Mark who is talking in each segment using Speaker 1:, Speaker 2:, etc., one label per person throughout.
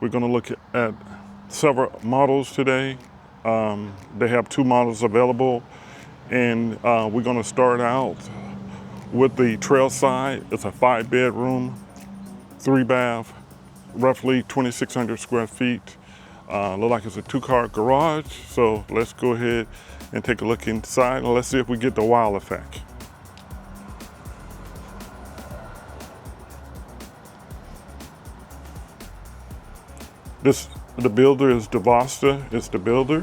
Speaker 1: We're going to look at several models today. They have two models available, and we're going to start out with the Trailside. It's a 5-bedroom, 3-bath, roughly 2,600 square feet. Look like it's a 2-car garage. So let's go ahead and take a look inside, and let's see if we get the wow effect. The builder is Devasta. It's the builder.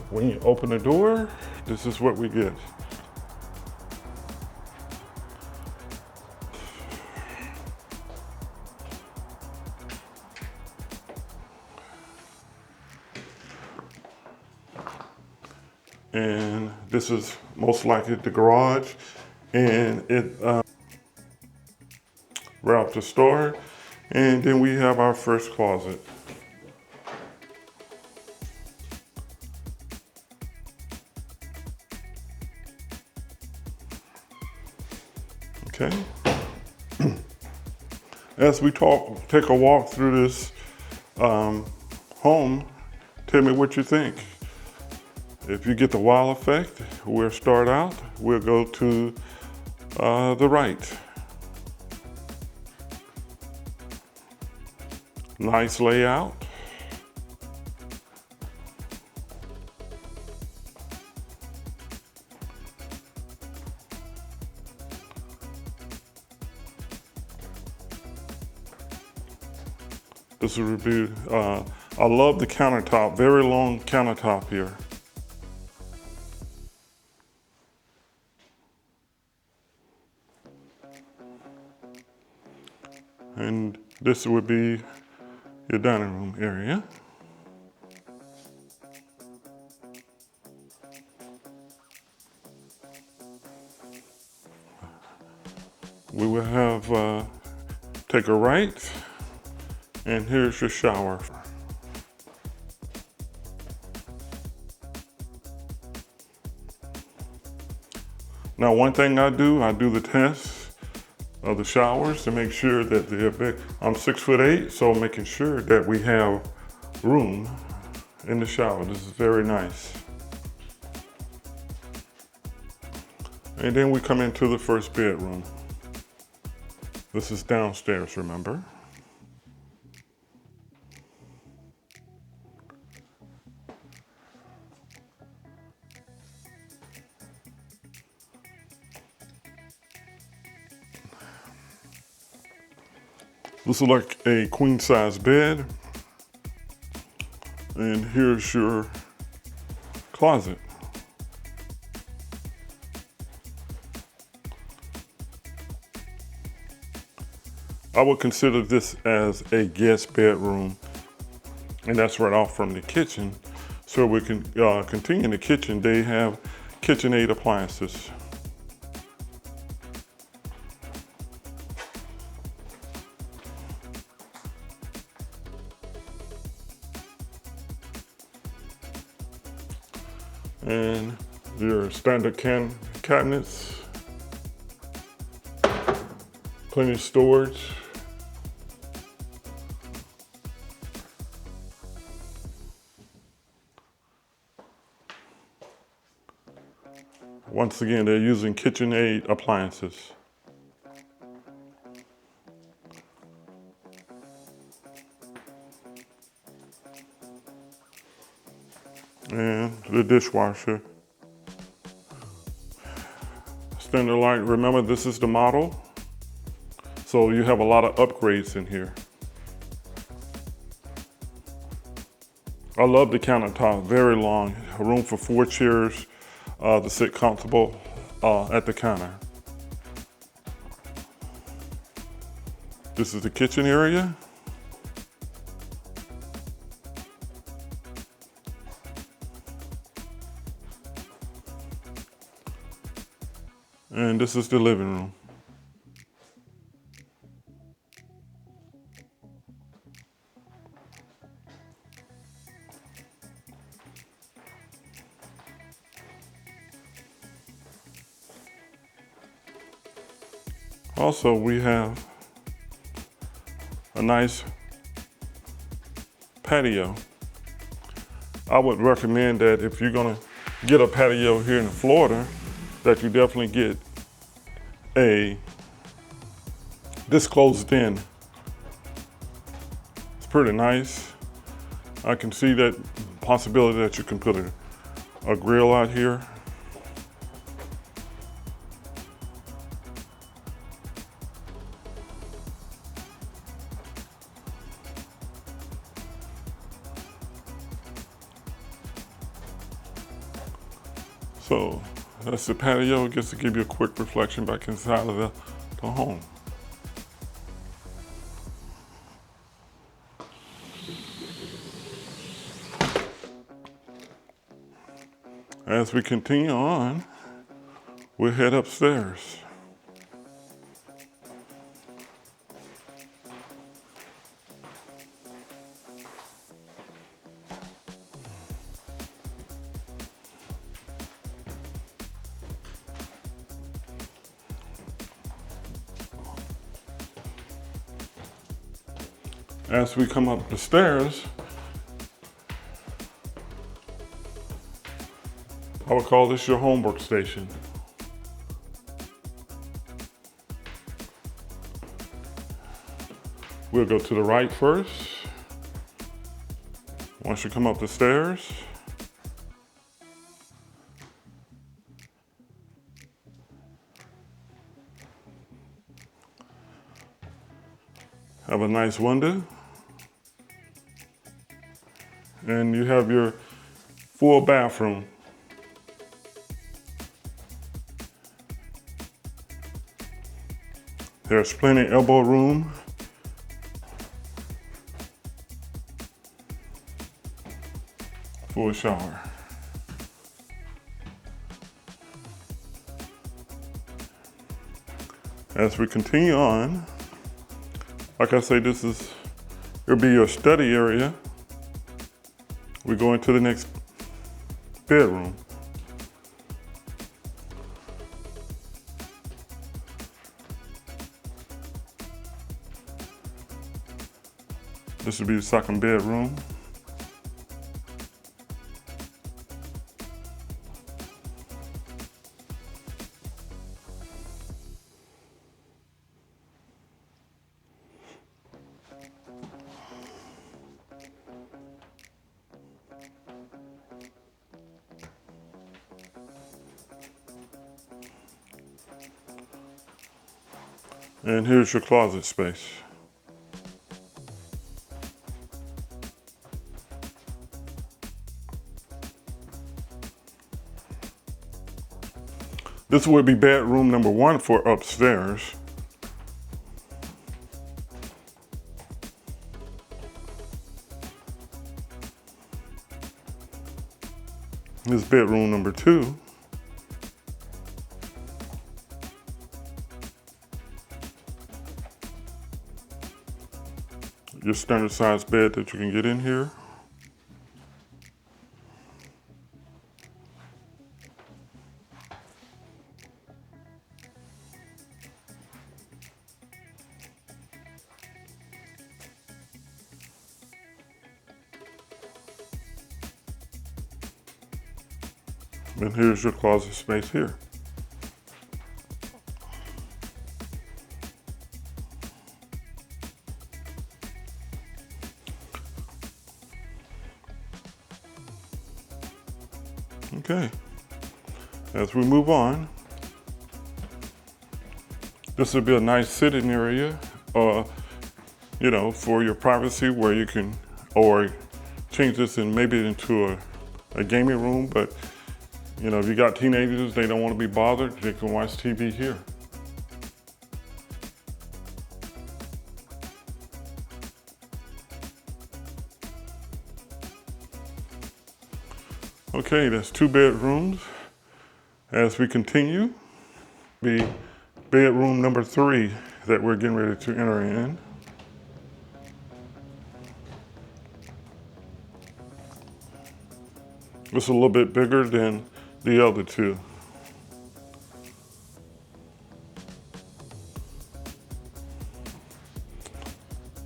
Speaker 1: When you open the door, this is what we get. And this is most likely the garage, and it right off the start. And then we have our first closet. Okay. As we take a walk through this home, tell me what you think. If you get the wow effect, we'll start out. We'll go to the right. Nice layout. This is a review. I love the countertop, very long countertop here. And this would be your dining room area. We will have, take a right, and here's your shower. Now, one thing I do the test of the showers to make sure that they're big. I'm 6'8", so making sure that we have room in the shower. This is very nice. And then we come into the first bedroom. This is downstairs, remember? This is like a queen size bed. And here's your closet. I would consider this as a guest bedroom, and that's right off from the kitchen. So we can continue in the kitchen. They have KitchenAid appliances. And your standard cabinets, plenty of storage. Once again, they're using KitchenAid appliances. And the dishwasher. Standard light, remember this is the model. So you have a lot of upgrades in here. I love the countertop, very long. Room for 4 chairs to sit comfortable at the counter. This is the kitchen area. And this is the living room. Also, we have a nice patio. I would recommend that if you're gonna get a patio here in Florida, that you definitely get this closed in. It's pretty nice. I can see that possibility that you can put a grill out here. So that's the patio, just to give you a quick reflection back inside of the home. As we continue on, we'll head upstairs. As we come up the stairs, I would call this your home workstation. We'll go to the right first. Once you come up the stairs, have a nice window. And you have your full bathroom. There's plenty of elbow room. Full shower. As we continue on, like I say, it'll be your study area. We go into the next bedroom. This would be the second bedroom. And here's your closet space. This would be bedroom number 1 for upstairs. This is bedroom number 2. Your standard size bed that you can get in here. And here's your closet space here. Okay, as we move on, this would be a nice sitting area, for your privacy, where you can, or change this and maybe into a gaming room. But if you got teenagers, they don't want to be bothered, they can watch TV here. Okay, that's 2 bedrooms. As we continue, be bedroom number 3 that we're getting ready to enter in. It's a little bit bigger than the other 2.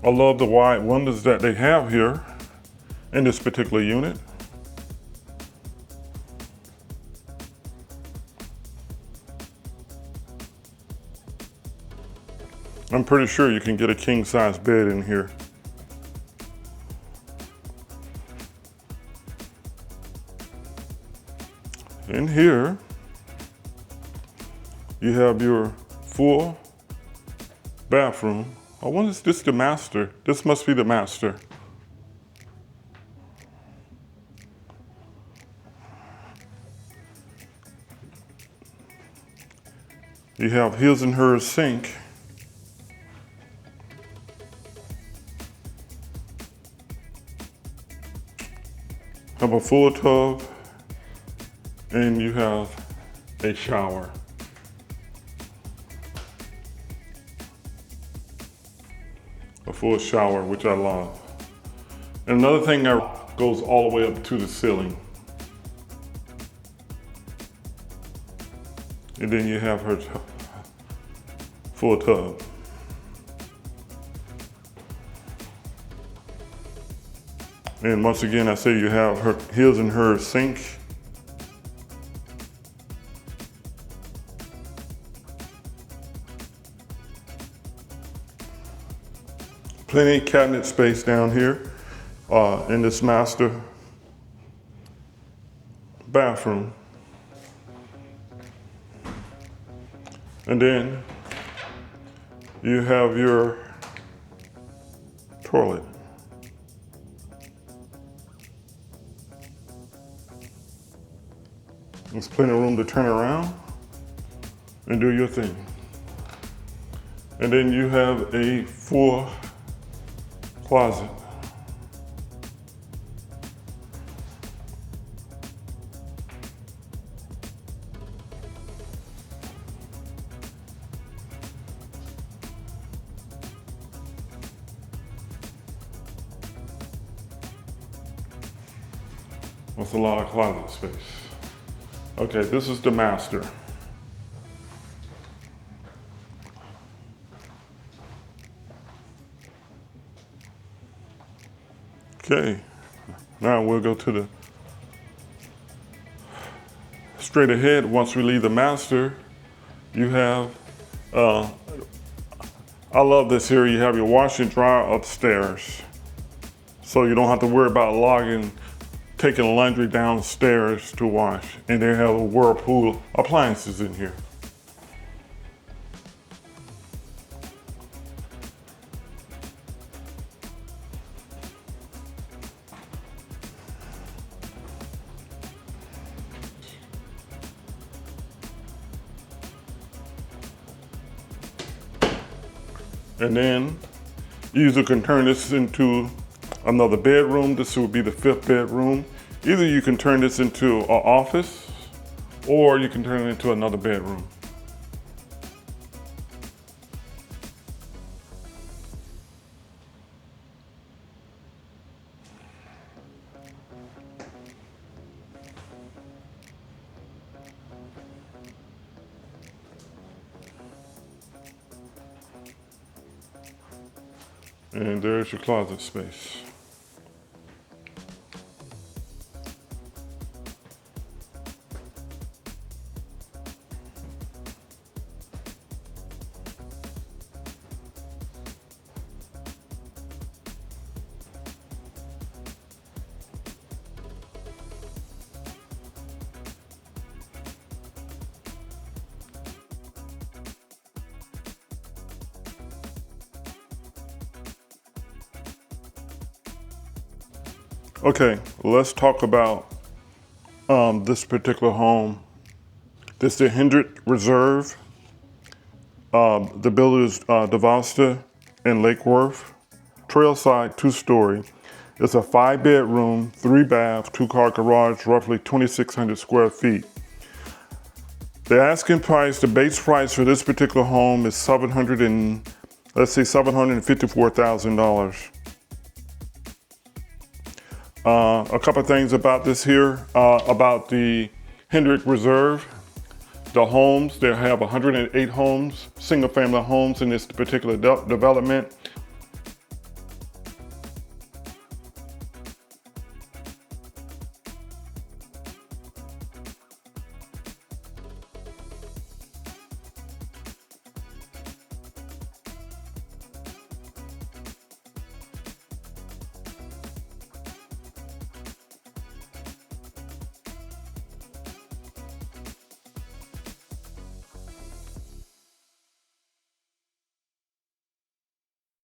Speaker 1: I love the wide windows that they have here in this particular unit. I'm pretty sure you can get a king size bed in here. In here, you have your full bathroom. I wonder if this is the master. This must be the master. You have his and hers sink. Have a full tub, and you have a shower. A full shower, which I love. And another thing that goes all the way up to the ceiling. And then you have her full tub. And once again, I say you have his and hers sink. Plenty of cabinet space down here in this master bathroom. And then you have your toilet. There's plenty of room to turn around and do your thing. And then you have a full closet. That's a lot of closet space. Okay, this is the master. Okay, now we'll go to the straight ahead. Once we leave the master, you have, I love this here, you have your wash and dryer upstairs. So you don't have to worry about taking laundry downstairs to wash. And they have a Whirlpool appliances in here. And then you usually can turn this into another bedroom. This would be the 5th bedroom. Either you can turn this into an office or you can turn it into another bedroom. And there's your closet space. Okay, let's talk about this particular home. This is the Hendrick Reserve. The builder is DeVosta in Lake Worth. Trailside, 2-story. It's a 5-bedroom, 3-bath, 2-car garage, roughly 2,600 square feet. The asking price, the base price for this particular home is $754,000. A couple of things about this here, about the Hendrick Reserve. The homes, they have 108 homes, single-family homes in this particular development.